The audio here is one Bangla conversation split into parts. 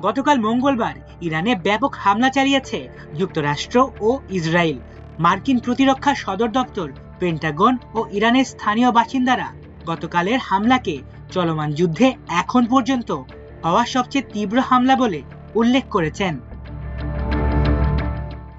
গতকাল মঙ্গলবার ইরানে ব্যাপক হামলা চালিয়েছে যুক্তরাষ্ট্র ও ইসরায়েল। মার্কিন প্রতিরক্ষা সদর দপ্তর, পেন্টাগন ও ইরানের স্থানীয় বাসিন্দারা গতকালের হামলাকে চলমান যুদ্ধে এখন পর্যন্ত হওয়া সবচেয়ে তীব্র হামলা বলে উল্লেখ করেছেন।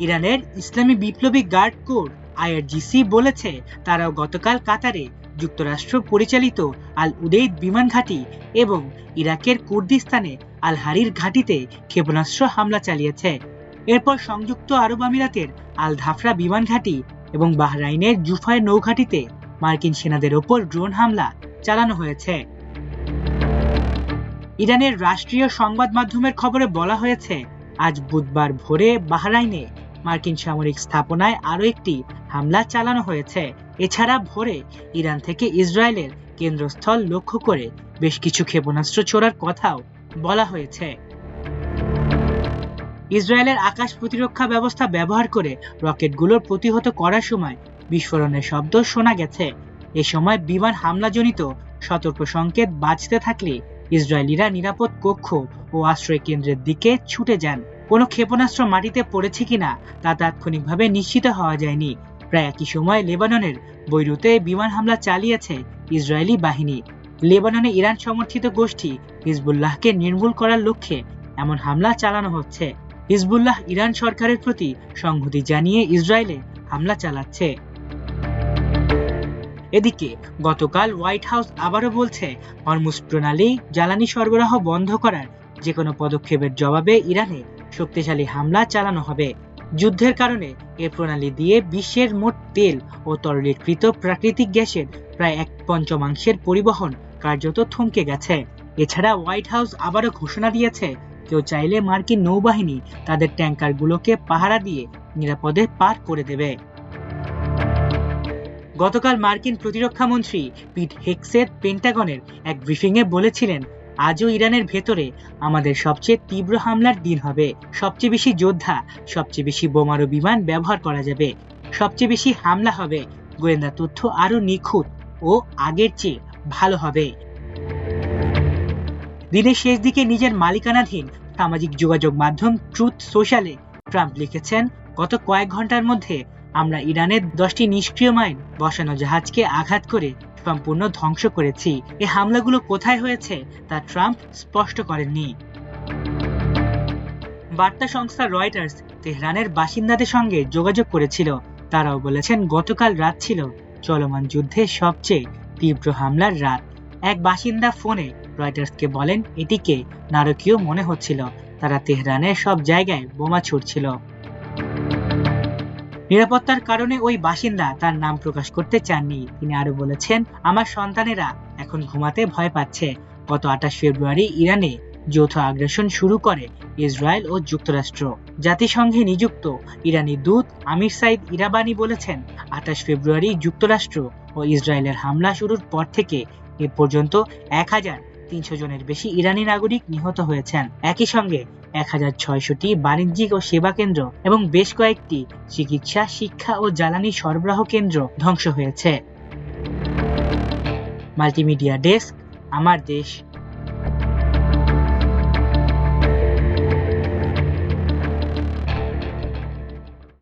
ইরানের ইসলামী বিপ্লবী গার্ড কোর আইআরজিসি বলেছে, তারাও গতকাল কাতারে যুক্তরাষ্ট্র পরিচালিত আল উদেইদ বিমান ঘাঁটি এবং ইরাকের কুর্দিস্তানে আল হারির ঘাঁটিতে ক্ষেপণাস্ত্র হামলা চালিয়েছে। এরপর সংযুক্ত আরব আমিরাতের আল ধাফরা বিমান ঘাঁটি এবং বাহরাইনের জুফায় নৌঘাঁটিতে মার্কিন সেনাদের ওপর ড্রোন হামলা চালানো হয়েছে। ইরানের রাষ্ট্রীয় সংবাদ মাধ্যমের খবরে বলা হয়েছে, আজ বুধবার ভোরে বাহরাইনে মার্কিন সামরিক স্থাপনায় আরও একটি হামলা চালানো হয়েছে। এছাড়া ভোরে ইরান থেকে ইসরায়েলের কেন্দ্রস্থল লক্ষ্য করে বেশ কিছু ক্ষেপণাস্ত্র ছোড়ার কথাও বলা হয়েছে। ইসরায়েলের আকাশ প্রতিরক্ষা ব্যবস্থা ব্যবহার করে রকেটগুলোর প্রতিহত করার সময় বিস্ফোরণের শব্দ শোনা গেছে। এ সময় বিমান হামলাজনিত সতর্ক সংকেত বাজতে থাকলে ইসরায়েলিরা নিরাপদ কক্ষ ও আশ্রয় কেন্দ্রের দিকে ছুটে যান। কোনো ক্ষেপণাস্ত্র মাটিতে পড়েছে কিনা তা তাৎক্ষণিকভাবে নিশ্চিত হওয়া যায়নি। প্রায় একই সময় লেবাননের বৈরুতে বিমান হামলা চালিয়েছে ইসরায়েলি বাহিনী। লেবাননে ইরান সমর্থিত গোষ্ঠী হিজবুল্লাহকে নির্মূল করার লক্ষ্যে এমন হামলা চালানো হচ্ছে। হিজবুল্লাহ ইরান সরকারের প্রতি সংহতি জানিয়ে ইসরায়েলে হামলা চালাচ্ছে। এদিকে গতকাল হোয়াইট হাউস আবারও বলছে, হরমুজ প্রণালী জ্বালানি সরবরাহ বন্ধ করার যে কোনো পদক্ষেপের জবাবে ইরানে শক্তিশালী হামলা চালানো হবে। যুদ্ধের কারণে এ প্রণালী দিয়ে বিশ্বের মোট তেল ও তরলীকৃত প্রাকৃতিক গ্যাসের প্রায় 1/5 পরিবহন কার্যত থমকে গেছে। এছাড়া হোয়াইট হাউস আবারও ঘোষণা দিয়েছে, কেউ চাইলে মার্কিন নৌবাহিনী তাদের ট্যাঙ্কারগুলোকে পাহারা দিয়ে নিরাপদে পার করে দেবে। গতকাল মার্কিন প্রতিরক্ষা মন্ত্রী পিট হেগসেট পেন্টাগনের এক ব্রিফিংয়ে বলেছিলেন, আজও ইরানের ভেতরে আমাদের সবচেয়ে তীব্র হামলার দিন হবে। সবচেয়ে বেশি যোদ্ধা, সবচেয়ে বেশি বোমারু বিমান ব্যবহার করা যাবে, সবচেয়ে বেশি হামলা হবে, গোয়েন্দা তথ্য আরো নিখুঁত ও আগের চেয়ে ভালো হবে। দিনের শেষ দিকে নিজের মালিকানাধীন সামাজিক যোগাযোগ মাধ্যম ট্রুথ সোশ্যালে ট্রাম্প লিখেছেন, গত কয়েক ঘন্টার মধ্যে আমরা ইরানের 10টি নিষ্ক্রিয় মাইন বসানো জাহাজকে আঘাত করে সম্পূর্ণ ধ্বংস করেছি। এই হামলাগুলো কোথায় হয়েছে তা ট্রাম্প স্পষ্ট করেননি। বার্তা সংস্থা রয়টার্স তেহরানের বাসিন্দাদের সঙ্গে যোগাযোগ করেছিল। তারাও বলেছেন, গতকাল রাত ছিল চলমান যুদ্ধের সবচেয়ে তীব্র হামলার রাত। এক বাসিন্দা ফোনে রয়টার্সকে বলেন, এটিকে নারকীয় মনে হচ্ছিল। তারা তেহরানের সব জায়গায় বোমা ছুড়ছিল। নিরাপত্তার কারণে ওই বাসিন্দা তার নাম প্রকাশ করতে চাননি। তিনি আরো বলেছেন, আমার সন্তানেরা এখন ঘুমাতে ভয় পাচ্ছে। গত 28 ফেব্রুয়ারি ইরানে যৌথ আগ্রাসন শুরু করে ইসরায়েল ও যুক্তরাষ্ট্র। জাতিসংঘে নিযুক্ত ইরানি দূত আমির সাইদ ইরাবানি বলেছেন, 28 ফেব্রুয়ারি যুক্তরাষ্ট্র ও ইসরায়েলের হামলা শুরুর পর থেকে এ পর্যন্ত 1300 জনের বেশি ইরানি নাগরিক নিহত হয়েছেন। একই সঙ্গে 1600টি বাণিজ্যিক ও সেবা কেন্দ্র এবং বেশ কয়েকটি চিকিৎসা, শিক্ষা ও জ্বালানি সরবরাহ কেন্দ্র ধ্বংস হয়েছে। মাল্টিমিডিয়া ডেস্ক, আমার দেশ।